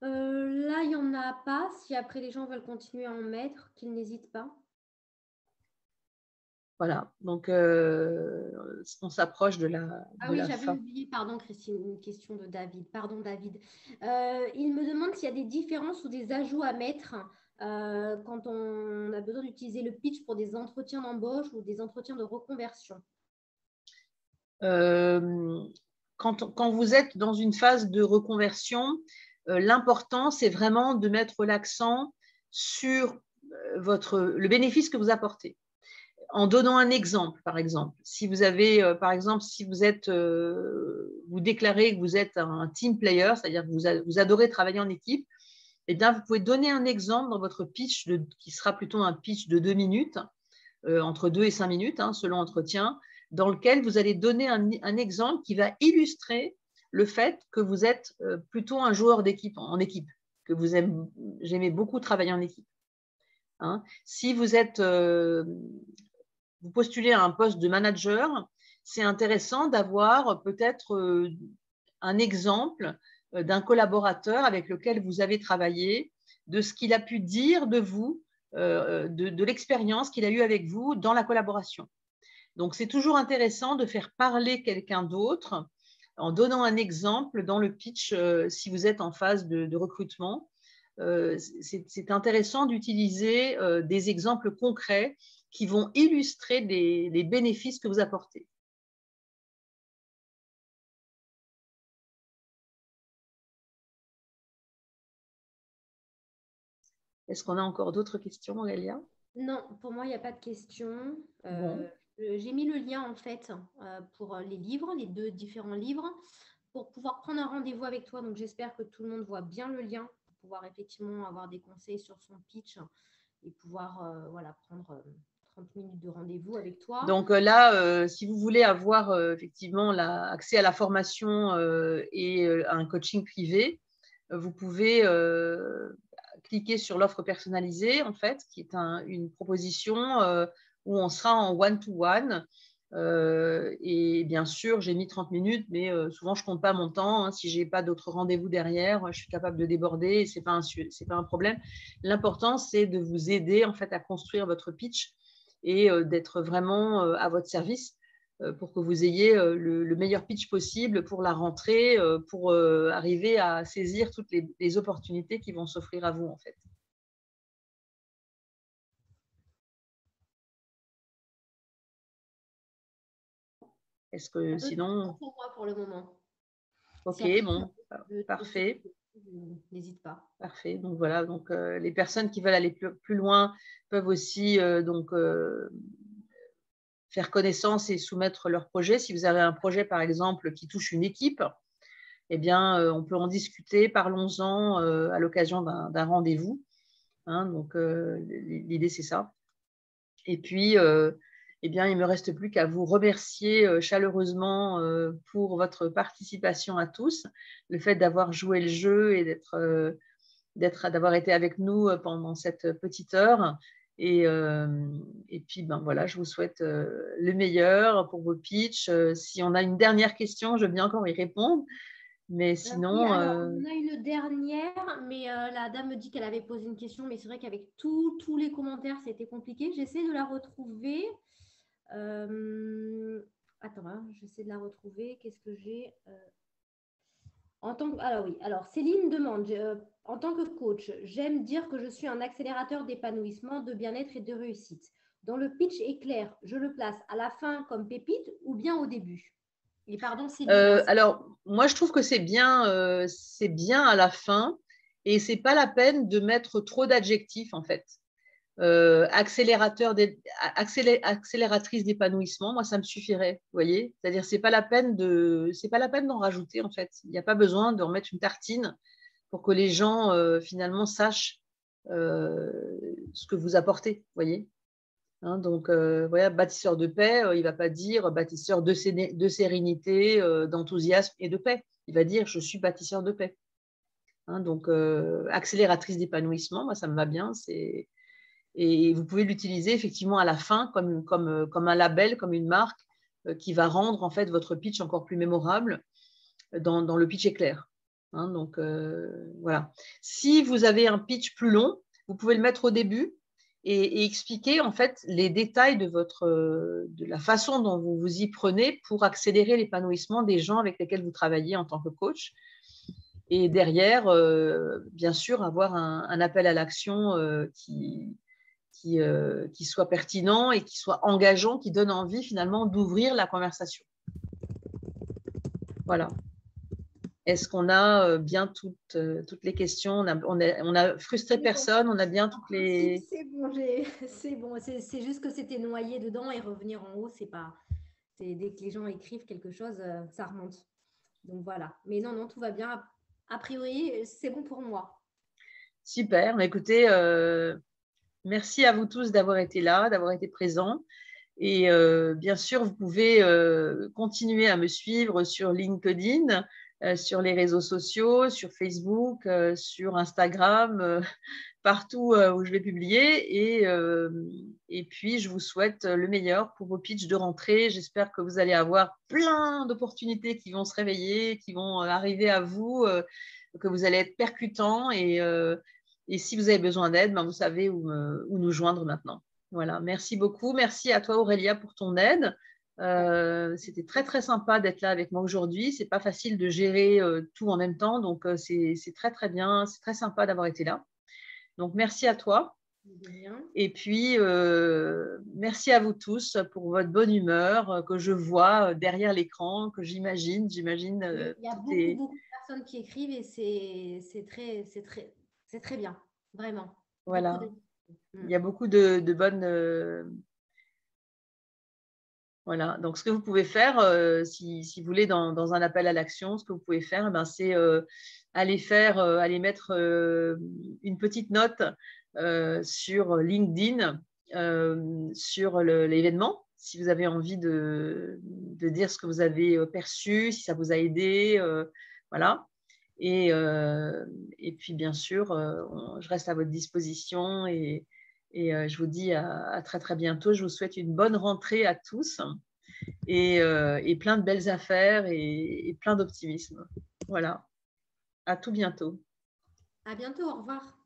Là, il n'y en a pas. Si après les gens veulent continuer à en mettre, qu'ils n'hésitent pas. Voilà, donc on s'approche de la fin. Ah oui, j'avais oublié, pardon Christine, une question de David. Pardon David. Il me demande s'il y a des différences ou des ajouts à mettre quand on a besoin d'utiliser le pitch pour des entretiens d'embauche ou des entretiens de reconversion. Quand vous êtes dans une phase de reconversion, l'important, c'est vraiment de mettre l'accent sur le bénéfice que vous apportez. En donnant un exemple, par exemple, si vous avez, par exemple, si vous êtes, vous déclarez que vous êtes un team player, c'est-à-dire que vous adorez travailler en équipe, eh bien, vous pouvez donner un exemple dans votre pitch qui sera plutôt un pitch de 2 minutes, entre 2 et 5 minutes, hein, selon entretien, dans lequel vous allez donner un exemple qui va illustrer le fait que vous êtes plutôt un joueur d'équipe, en équipe, que vous aimez beaucoup travailler en équipe. Hein. Si vous postulez à un poste de manager, c'est intéressant d'avoir peut-être un exemple d'un collaborateur avec lequel vous avez travaillé, de ce qu'il a pu dire de vous, de l'expérience qu'il a eue avec vous dans la collaboration. Donc, c'est toujours intéressant de faire parler quelqu'un d'autre en donnant un exemple dans le pitch si vous êtes en phase de recrutement. C'est intéressant d'utiliser des exemples concrets qui vont illustrer les bénéfices que vous apportez. Est-ce qu'on a encore d'autres questions, Aurélia? Non, pour moi, il n'y a pas de questions. Bon. J'ai mis le lien, en fait, pour les livres, les 2 différents livres, pour pouvoir prendre un rendez-vous avec toi. Donc, j'espère que tout le monde voit bien le lien pour pouvoir effectivement avoir des conseils sur son pitch et pouvoir voilà, prendre 30 minutes de rendez-vous avec toi. Donc là, si vous voulez avoir effectivement accès à la formation et à un coaching privé, vous pouvez cliquer sur l'offre personnalisée, en fait, qui est une proposition où on sera en one-to-one. Et bien sûr, j'ai mis 30 minutes, mais souvent, je ne compte pas mon temps. Hein. Si je n'ai pas d'autres rendez-vous derrière, je suis capable de déborder. Ce n'est pas un problème. L'important, c'est de vous aider en fait, à construire votre pitch et d'être vraiment à votre service pour que vous ayez le meilleur pitch possible pour la rentrée, pour arriver à saisir toutes les opportunités qui vont s'offrir à vous, en fait. Est-ce que sinon… Pour moi, pour le moment. Ok, bon, parfait. N'hésite pas. Parfait. Donc voilà, donc, les personnes qui veulent aller plus loin peuvent aussi faire connaissance et soumettre leur projet. Si vous avez un projet, par exemple, qui touche une équipe, eh bien, on peut en discuter, parlons-en à l'occasion d'un rendez-vous. Hein, donc, l'idée, c'est ça. Et puis, eh bien, il ne me reste plus qu'à vous remercier chaleureusement pour votre participation à tous, le fait d'avoir joué le jeu et d'avoir été avec nous pendant cette petite heure. Et puis, ben voilà, je vous souhaite le meilleur pour vos pitchs. Si on a une dernière question, je veux bien encore y répondre. Mais sinon… Oui, alors, on a une dernière, mais la dame me dit qu'elle avait posé une question, mais c'est vrai qu'avec tous les commentaires, c'était compliqué. J'essaie de la retrouver. Attends, hein, j'essaie de la retrouver. Qu'est-ce que j'ai Alors oui, alors Céline demande, en tant que coach, j'aime dire que je suis un accélérateur d'épanouissement, de bien-être et de réussite. Dans le pitch est clair, je le place à la fin comme pépite ou bien au début? Et pardon, Céline. Alors, moi, je trouve que c'est bien à la fin et ce n'est pas la peine de mettre trop d'adjectifs, en fait. Accélératrice d'épanouissement, moi, ça me suffirait, vous voyez. C'est-à-dire, c'est pas la peine d'en rajouter, en fait. Il n'y a pas besoin de remettre une tartine pour que les gens, finalement, sachent ce que vous apportez, vous voyez. Hein, donc, voilà, bâtisseur de paix, il ne va pas dire bâtisseur de sérénité, d'enthousiasme et de paix. Il va dire je suis bâtisseur de paix. Hein, donc, accélératrice d'épanouissement, moi, ça me va bien. Et vous pouvez l'utiliser effectivement à la fin comme un label, comme une marque qui va rendre en fait votre pitch encore plus mémorable dans le pitch éclair. Hein, donc, voilà. Si vous avez un pitch plus long, vous pouvez le mettre au début et expliquer en fait les détails de la façon dont vous vous y prenez pour accélérer l'épanouissement des gens avec lesquels vous travaillez en tant que coach. Et derrière, bien sûr, avoir un appel à l'action qui soit pertinent et qui soit engageant, qui donne envie finalement d'ouvrir la conversation. Voilà. Est-ce qu'on a bien toutes les questions? On a frustré personne, on a bien toutes les… C'est bon, c'est juste que c'était noyé dedans et revenir en haut, c'est pas… Dès que les gens écrivent quelque chose, ça remonte. Donc voilà. Mais non, tout va bien. A priori, c'est bon pour moi. Super. Écoutez, merci à vous tous d'avoir été là, d'avoir été présents. Et bien sûr, vous pouvez continuer à me suivre sur LinkedIn, sur les réseaux sociaux, sur Facebook, sur Instagram, partout où je vais publier. Et puis, je vous souhaite le meilleur pour vos pitchs de rentrée. J'espère que vous allez avoir plein d'opportunités qui vont se réveiller, qui vont arriver à vous, que vous allez être percutants. Et si vous avez besoin d'aide, ben, vous savez où nous joindre maintenant. Voilà, merci beaucoup. Merci à toi, Aurélia, pour ton aide. C'était très, très sympa d'être là avec moi aujourd'hui. Ce n'est pas facile de gérer tout en même temps, donc c'est très, très bien. C'est très sympa d'avoir été là. Donc, merci à toi. Et puis, merci à vous tous pour votre bonne humeur que je vois derrière l'écran, que j'imagine. Il y a beaucoup de personnes qui écrivent et c'est très bien, vraiment. Voilà. Il y a beaucoup de bonnes… Voilà. Donc, ce que vous pouvez faire, si vous voulez, dans un appel à l'action, ce que vous pouvez faire, ben, c'est aller mettre une petite note sur LinkedIn, sur l'événement, si vous avez envie de dire ce que vous avez perçu, si ça vous a aidé, voilà. Et puis, bien sûr, je reste à votre disposition et je vous dis à très, très bientôt. Je vous souhaite une bonne rentrée à tous et plein de belles affaires et plein d'optimisme. Voilà. À tout bientôt. À bientôt. Au revoir.